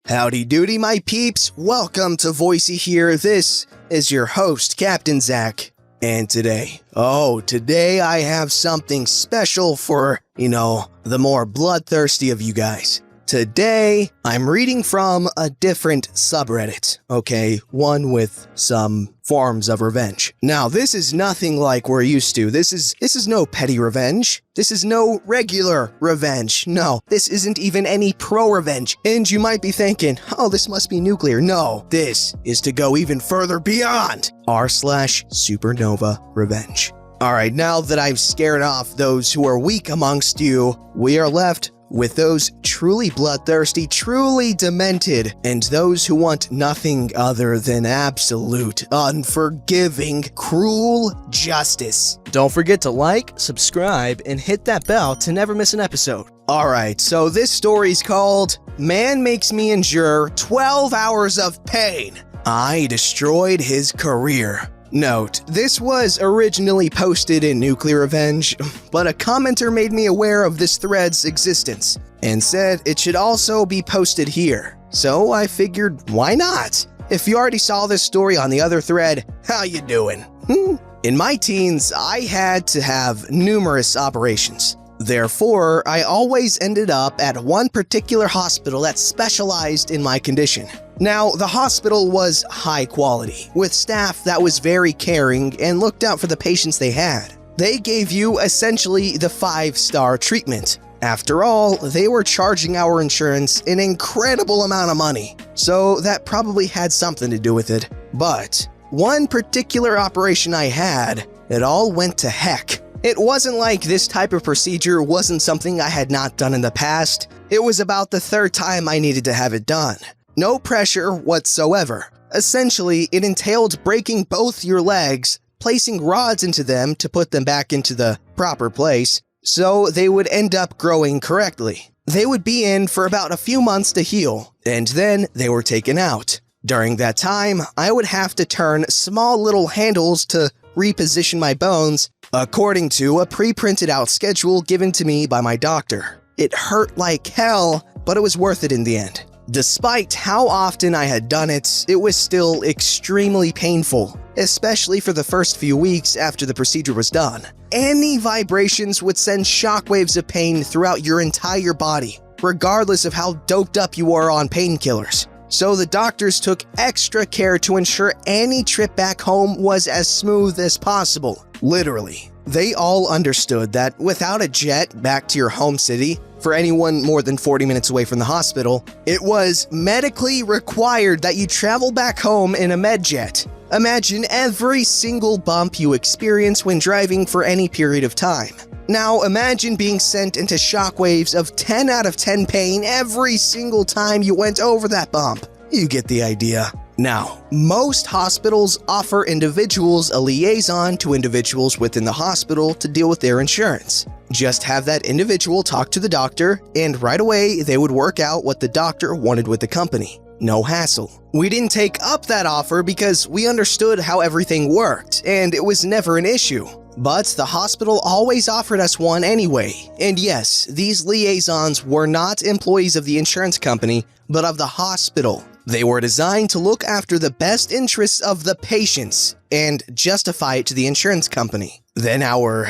Howdy doody, my peeps. Welcome to VoiceyHere. This is your host, Captain Zach. And today I have something special for, the more bloodthirsty of you guys. Today, I'm reading from a different subreddit, okay? One with some forms of revenge. Now, this is nothing like we're used to. This is no petty revenge. This is no regular revenge. No, this isn't even any pro-revenge. And you might be thinking, oh, this must be nuclear. No, this is to go even further beyond r/SupernovaRevenge. Alright, now that I've scared off those who are weak amongst you, we are left with those truly bloodthirsty, truly demented, and those who want nothing other than absolute, unforgiving, cruel justice. Don't forget to like, subscribe, and hit that bell to never miss an episode. Alright, so this story's called Man Makes Me Endure 12 Hours of Pain. I Destroyed His Career. Note, this was originally posted in Nuclear Revenge, but a commenter made me aware of this thread's existence and said it should also be posted here. So I figured, why not? If you already saw this story on the other thread, how you doing? In my teens, I had to have numerous operations. Therefore, I always ended up at one particular hospital that specialized in my condition. Now, the hospital was high quality, with staff that was very caring and looked out for the patients they had. They gave you essentially the 5-star treatment. After all, they were charging our insurance an incredible amount of money, so that probably had something to do with it. But one particular operation I had, it all went to heck. It wasn't like this type of procedure wasn't something I had not done in the past. It was about the third time I needed to have it done. No pressure whatsoever. Essentially, it entailed breaking both your legs, placing rods into them to put them back into the proper place, so they would end up growing correctly. They would be in for about a few months to heal, and then they were taken out. During that time, I would have to turn small little handles to reposition my bones according to a pre-printed out schedule given to me by my doctor. It hurt like hell, but it was worth it in the end. Despite how often I had done it, it was still extremely painful, especially for the first few weeks after the procedure was done. Any vibrations would send shockwaves of pain throughout your entire body, regardless of how doped up you are on painkillers. So the doctors took extra care to ensure any trip back home was as smooth as possible. Literally. They all understood that without a jet back to your home city, for anyone more than 40 minutes away from the hospital, it was medically required that you travel back home in a med jet. Imagine every single bump you experience when driving for any period of time. Now imagine being sent into shockwaves of 10 out of 10 pain every single time you went over that bump. You get the idea. Now, most hospitals offer individuals a liaison to individuals within the hospital to deal with their insurance. Just have that individual talk to the doctor, and right away they would work out what the doctor wanted with the company. No hassle. We didn't take up that offer because we understood how everything worked, and it was never an issue. But the hospital always offered us one anyway. And yes, these liaisons were not employees of the insurance company, but of the hospital. They were designed to look after the best interests of the patients and justify it to the insurance company. Then our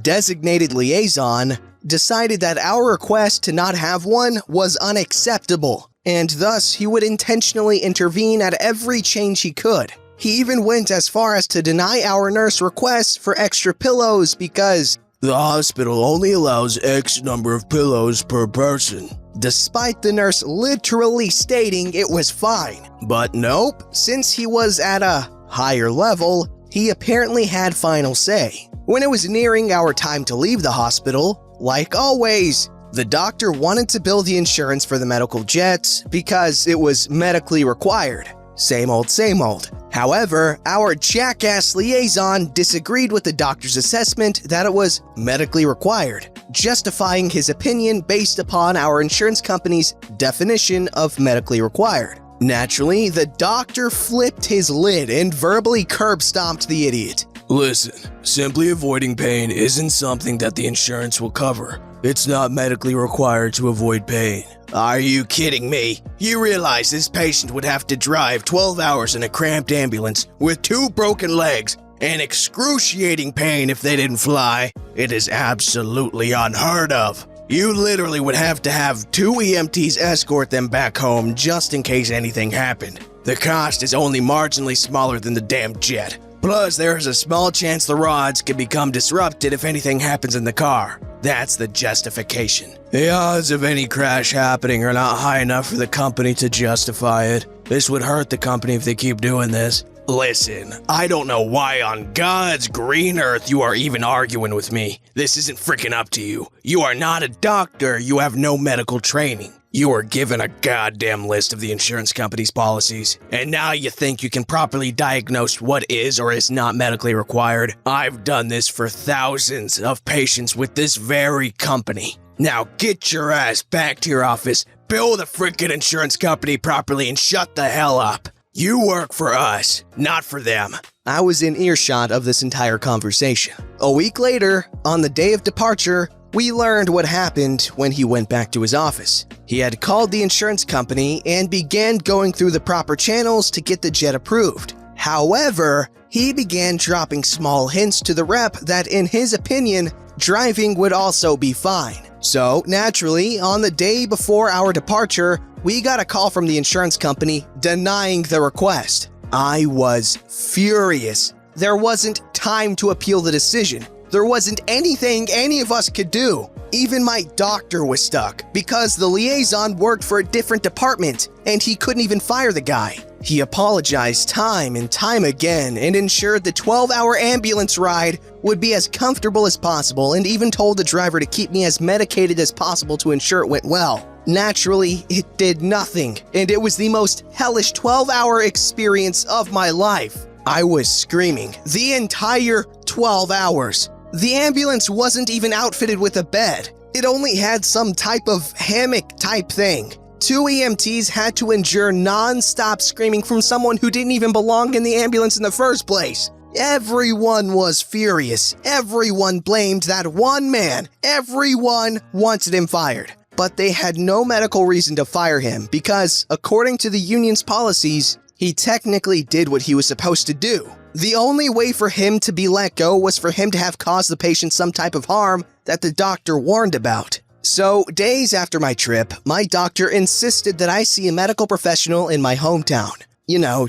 designated liaison decided that our request to not have one was unacceptable, and thus he would intentionally intervene at every change he could. He even went as far as to deny our nurse requests for extra pillows because the hospital only allows X number of pillows per person, despite the nurse literally stating it was fine. But nope, since he was at a higher level, he apparently had final say. When it was nearing our time to leave the hospital, like always, the doctor wanted to bill the insurance for the medical jet because it was medically required. Same old, same old. However, our jackass liaison disagreed with the doctor's assessment that it was medically required, justifying his opinion based upon our insurance company's definition of medically required. Naturally, the doctor flipped his lid and verbally curb-stomped the idiot. Listen, simply avoiding pain isn't something that the insurance will cover. It's not medically required to avoid pain. Are you kidding me? You realize this patient would have to drive 12 hours in a cramped ambulance with 2 broken legs and excruciating pain if they didn't fly? It is absolutely unheard of. You literally would have to have 2 EMTs escort them back home just in case anything happened. The cost is only marginally smaller than the damn jet. Plus, there is a small chance the rods could become disrupted if anything happens in the car. That's the justification. The odds of any crash happening are not high enough for the company to justify it. This would hurt the company if they keep doing this. Listen, I don't know why on God's green earth you are even arguing with me. This isn't freaking up to you. You are not a doctor. You have no medical training. You were given a goddamn list of the insurance company's policies, and now you think you can properly diagnose what is or is not medically required. I've done this for thousands of patients with this very company. Now get your ass back to your office, bill the freaking insurance company properly, and shut the hell up. You work for us, not for them. I was in earshot of this entire conversation. A week later, on the day of departure, we learned what happened when he went back to his office. He had called the insurance company and began going through the proper channels to get the jet approved. However, he began dropping small hints to the rep that, in his opinion, driving would also be fine. So, naturally, on the day before our departure, we got a call from the insurance company denying the request. I was furious. There wasn't time to appeal the decision. There wasn't anything any of us could do. Even my doctor was stuck because the liaison worked for a different department and he couldn't even fire the guy. He apologized time and time again and ensured the 12-hour ambulance ride would be as comfortable as possible, and even told the driver to keep me as medicated as possible to ensure it went well. Naturally, it did nothing, and it was the most hellish 12-hour experience of my life. I was screaming the entire 12 hours. The ambulance wasn't even outfitted with a bed. It only had some type of hammock type thing. 2 EMTs had to endure non-stop screaming from someone who didn't even belong in the ambulance in the first place. Everyone was furious. Everyone blamed that one man. Everyone wanted him fired. But they had no medical reason to fire him because, according to the union's policies, he technically did what he was supposed to do. The only way for him to be let go was for him to have caused the patient some type of harm that the doctor warned about. So, days after my trip, my doctor insisted that I see a medical professional in my hometown,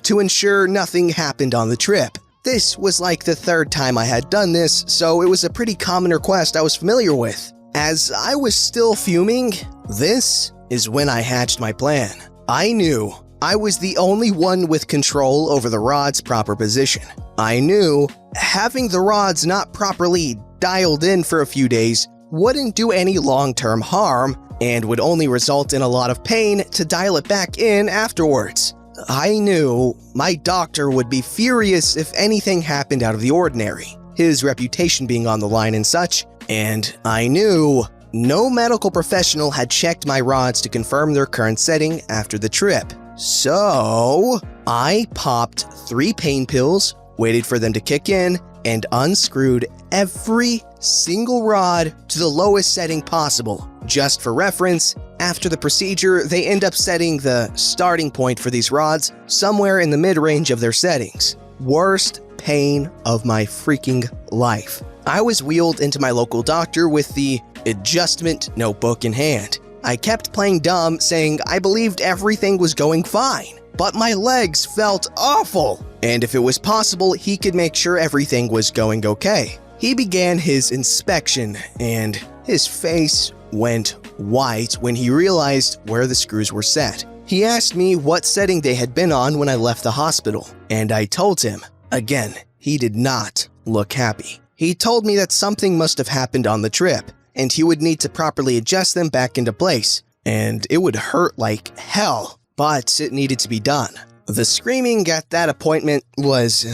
to ensure nothing happened on the trip. This was like the 3rd time I had done this, so it was a pretty common request I was familiar with. As I was still fuming, this is when I hatched my plan. I knew I was the only one with control over the rod's proper position. I knew having the rods not properly dialed in for a few days wouldn't do any long-term harm and would only result in a lot of pain to dial it back in afterwards. I knew my doctor would be furious if anything happened out of the ordinary, his reputation being on the line and such, and I knew no medical professional had checked my rods to confirm their current setting after the trip. So, I popped 3 pain pills, waited for them to kick in, and unscrewed every single rod to the lowest setting possible. Just for reference, after the procedure, they end up setting the starting point for these rods somewhere in the mid-range of their settings. Worst pain of my freaking life. I was wheeled into my local doctor with the adjustment notebook in hand. I kept playing dumb, saying I believed everything was going fine, but my legs felt awful, and if it was possible, he could make sure everything was going okay. He began his inspection, and his face went white when he realized where the screws were set. He asked me what setting they had been on when I left the hospital, and I told him. Again, he did not look happy. He told me that something must have happened on the trip, and he would need to properly adjust them back into place, and it would hurt like hell, but it needed to be done. The screaming at that appointment was,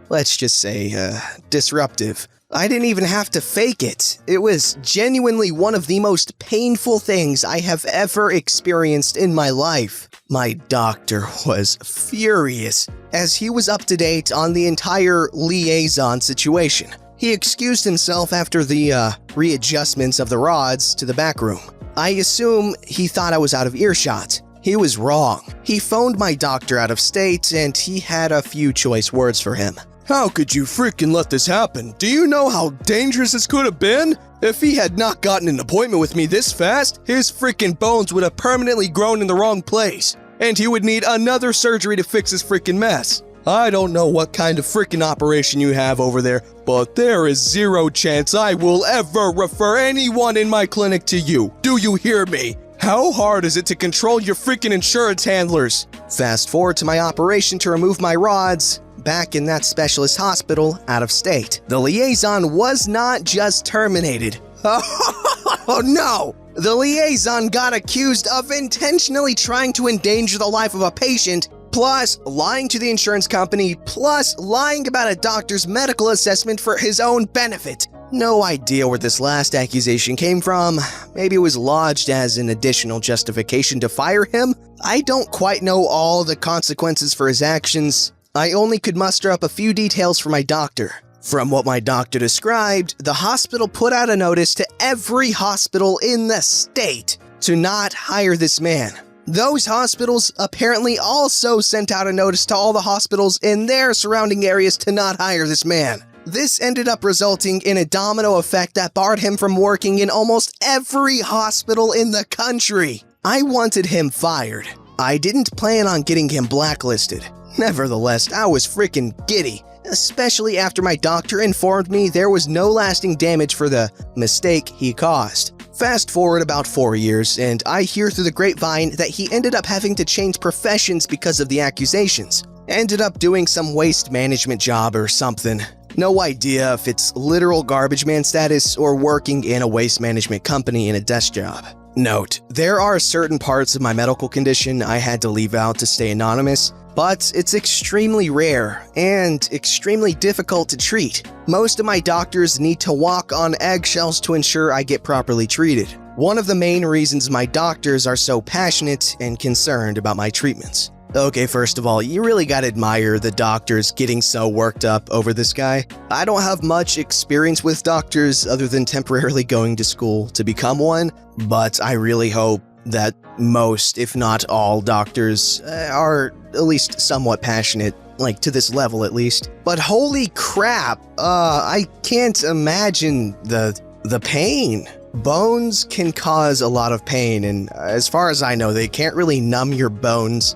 let's just say, disruptive. I didn't even have to fake it. It was genuinely one of the most painful things I have ever experienced in my life. My doctor was furious, as he was up to date on the entire liaison situation. He excused himself after the readjustments of the rods to the back room. I assume he thought I was out of earshot. He was wrong. He phoned my doctor out of state, and he had a few choice words for him. "How could you freaking let this happen? Do you know how dangerous this could have been? If he had not gotten an appointment with me this fast, his freaking bones would have permanently grown in the wrong place, and he would need another surgery to fix his freaking mess. I don't know what kind of freaking operation you have over there, but there is zero chance I will ever refer anyone in my clinic to you. Do you hear me? How hard is it to control your freaking insurance handlers?" Fast forward to my operation to remove my rods, back in that specialist hospital out of state. The liaison was not just terminated. Oh no! The liaison got accused of intentionally trying to endanger the life of a patient, plus lying to the insurance company, plus lying about a doctor's medical assessment for his own benefit. No idea where this last accusation came from. Maybe it was lodged as an additional justification to fire him? I don't quite know all the consequences for his actions. I only could muster up a few details from my doctor. From what my doctor described, the hospital put out a notice to every hospital in the state to not hire this man. Those hospitals apparently also sent out a notice to all the hospitals in their surrounding areas to not hire this man. This ended up resulting in a domino effect that barred him from working in almost every hospital in the country. I wanted him fired. I didn't plan on getting him blacklisted. Nevertheless, I was freaking giddy, especially after my doctor informed me there was no lasting damage for the mistake he caused. Fast forward about 4 years, and I hear through the grapevine that he ended up having to change professions because of the accusations. Ended up doing some waste management job or something. No idea if it's literal garbage man status or working in a waste management company in a desk job. Note, there are certain parts of my medical condition I had to leave out to stay anonymous, but it's extremely rare and extremely difficult to treat. Most of my doctors need to walk on eggshells to ensure I get properly treated. One of the main reasons my doctors are so passionate and concerned about my treatments. Okay, first of all, you really gotta admire the doctors getting so worked up over this guy. I don't have much experience with doctors other than temporarily going to school to become one, but I really hope that most, if not all, doctors are at least somewhat passionate, like to this level at least. But holy crap, I can't imagine the pain. Bones can cause a lot of pain, and as far as I know, they can't really numb your bones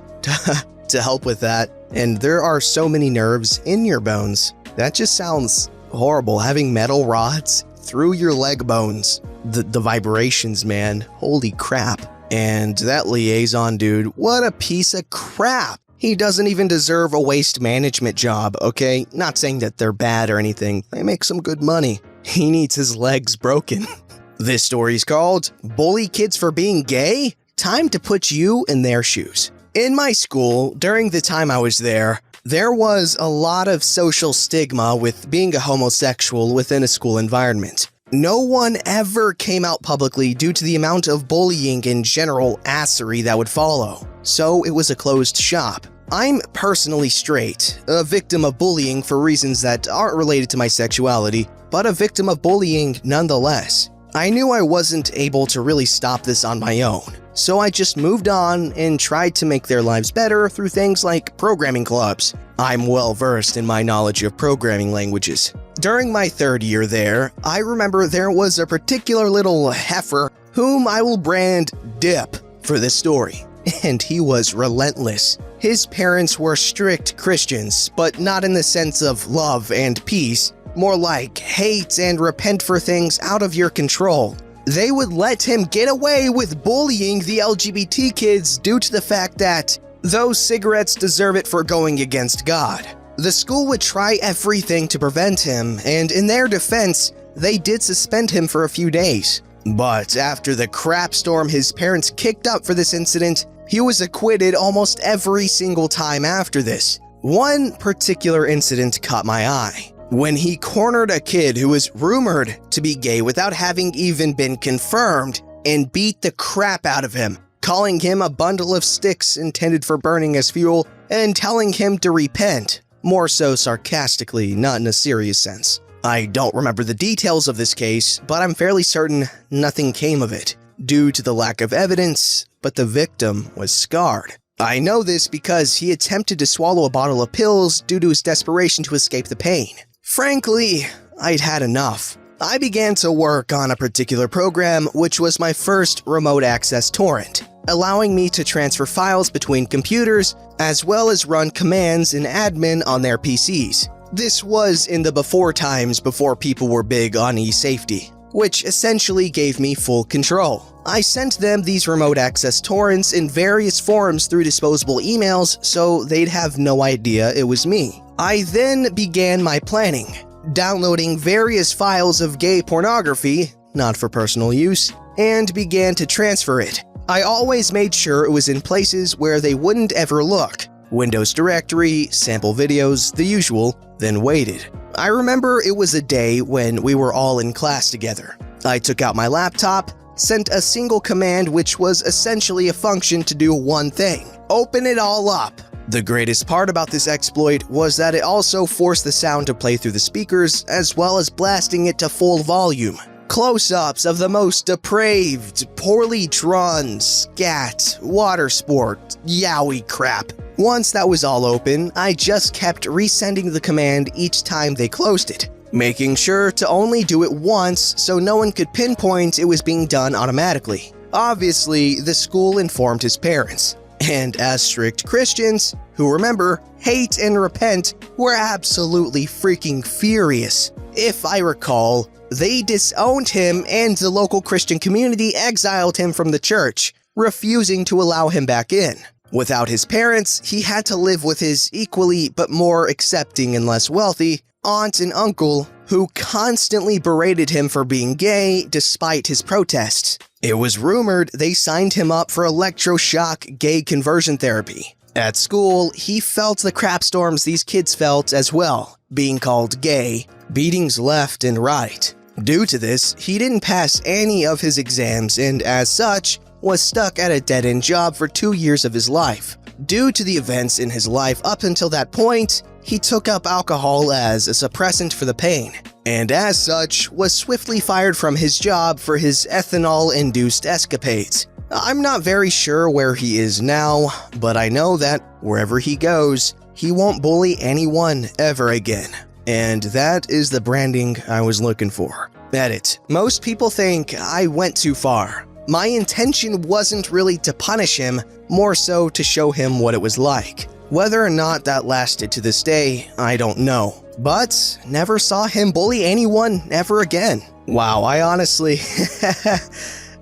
to help with that. And there are so many nerves in your bones. That just sounds horrible, having metal rods through your leg bones. The vibrations, man. Holy crap. And that liaison dude, what a piece of crap. He doesn't even deserve a waste management job, okay? Not saying that they're bad or anything. They make some good money. He needs his legs broken. This story's called Bully Kids for Being Gay? Time to put you in their shoes. In my school, during the time I was there was a lot of social stigma with being a homosexual within a school environment. No one ever came out publicly due to the amount of bullying and general assery that would follow. So it was a closed shop. I'm personally straight, a victim of bullying for reasons that aren't related to my sexuality, but a victim of bullying nonetheless. I knew I wasn't able to really stop this on my own, so I just moved on and tried to make their lives better through things like programming clubs. I'm well versed in my knowledge of programming languages. During my 3rd year there, I remember there was a particular little heifer whom I will brand Dip for this story, and he was relentless. His parents were strict Christians, but not in the sense of love and peace, more like hate and repent for things out of your control. They would let him get away with bullying the LGBT kids due to the fact that those cigarettes deserve it for going against God. The school would try everything to prevent him, and in their defense, they did suspend him for a few days. But after the crap storm his parents kicked up for this incident, he was acquitted almost every single time after this. One particular incident caught my eye. When he cornered a kid who was rumored to be gay without having even been confirmed and beat the crap out of him, calling him a bundle of sticks intended for burning as fuel and telling him to repent, more so sarcastically, not in a serious sense. I don't remember the details of this case, but I'm fairly certain nothing came of it, due to the lack of evidence, but the victim was scarred. I know this because he attempted to swallow a bottle of pills due to his desperation to escape the pain. Frankly, I'd had enough. I began to work on a particular program which was my first remote access torrent, allowing me to transfer files between computers as well as run commands in admin on their PCs. This was in the before times before people were big on e-safety, which essentially gave me full control. I sent them these remote access torrents in various forms through disposable emails so they'd have no idea it was me. I then began my planning, downloading various files of gay pornography, not for personal use, and began to transfer it. I always made sure it was in places where they wouldn't ever look. Windows directory, sample videos, the usual, then waited. I remember it was a day when we were all in class together. I took out my laptop, sent a single command which was essentially a function to do one thing: open it all up. The greatest part about this exploit was that it also forced the sound to play through the speakers as well as blasting it to full volume. Close-ups of the most depraved, poorly drawn, scat, water sport, yaoi crap. Once that was all open, I just kept resending the command each time they closed it, making sure to only do it once so no one could pinpoint it was being done automatically. Obviously, the school informed his parents, and as strict Christians, who remember, hate and repent, were absolutely freaking furious. If I recall, they disowned him and the local Christian community exiled him from the church, refusing to allow him back in. Without his parents, he had to live with his equally but more accepting and less wealthy aunt and uncle who constantly berated him for being gay despite his protests. It was rumored they signed him up for electroshock gay conversion therapy. At school, he felt the crapstorms these kids felt as well, being called gay, beatings left and right. Due to this, he didn't pass any of his exams and, as such, was stuck at a dead-end job for 2 years of his life. Due to the events in his life up until that point, he took up alcohol as a suppressant for the pain, and as such, was swiftly fired from his job for his ethanol-induced escapades. I'm not very sure where he is now, but I know that wherever he goes, he won't bully anyone ever again. And that is the branding I was looking for. Edit. Most people think I went too far. My intention wasn't really to punish him, more so to show him what it was like. Whether or not that lasted to this day, I don't know. But never saw him bully anyone ever again. Wow, I honestly...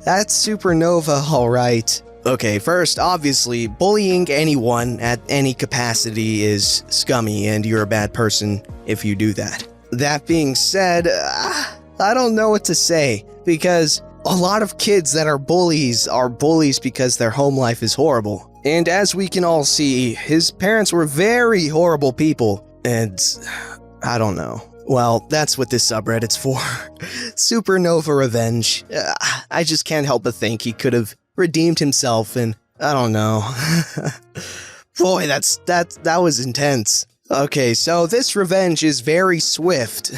That's Supernova, alright. Okay, first, obviously, bullying anyone at any capacity is scummy and you're a bad person if you do that. That being said, I don't know what to say, because a lot of kids that are bullies because their home life is horrible. And as we can all see, his parents were very horrible people, and I don't know. Well, that's what this subreddit's for. SupernovaRevenge. I just can't help but think he could have redeemed himself, and I don't know. Boy, that was intense. Okay, so this revenge is very swift.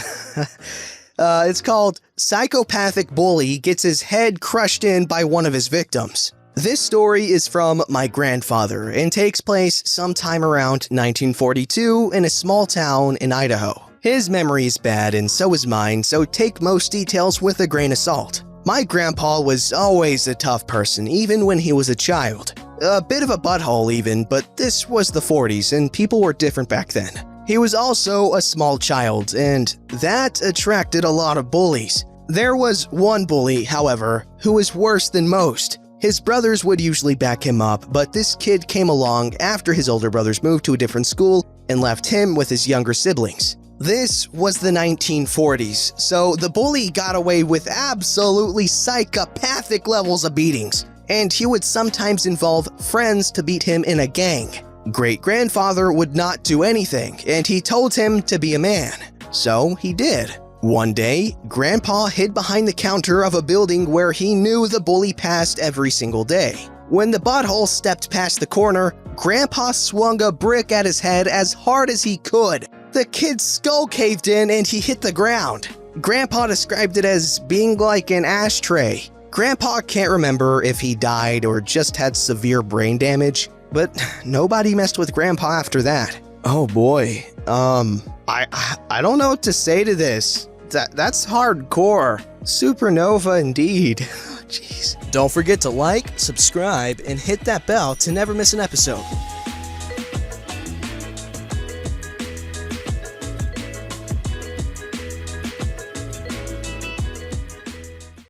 It's called Psychopathic Bully Gets His Head Crushed In by One of His Victims. This story is from my grandfather and takes place sometime around 1942 in a small town in Idaho. His memory is bad and so is mine, so take most details with a grain of salt. My grandpa was always a tough person, even when he was a child. A bit of a butthole even, but this was the 40s and people were different back then. He was also a small child, and that attracted a lot of bullies. There was one bully, however, who was worse than most. His brothers would usually back him up, but this kid came along after his older brothers moved to a different school and left him with his younger siblings. This was the 1940s, so the bully got away with absolutely psychopathic levels of beatings, and he would sometimes involve friends to beat him in a gang. Great-grandfather would not do anything, and he told him to be a man. So he did. One day, Grandpa hid behind the counter of a building where he knew the bully passed every single day. When the butthole stepped past the corner, Grandpa swung a brick at his head as hard as he could, The kid's skull caved in and he hit the ground. Grandpa described it as being like an ashtray. Grandpa can't remember if he died or just had severe brain damage, but nobody messed with Grandpa after that. Oh boy, I don't know what to say to this. That's hardcore. Supernova indeed. Jeez. Don't forget to like, subscribe, and hit that bell to never miss an episode.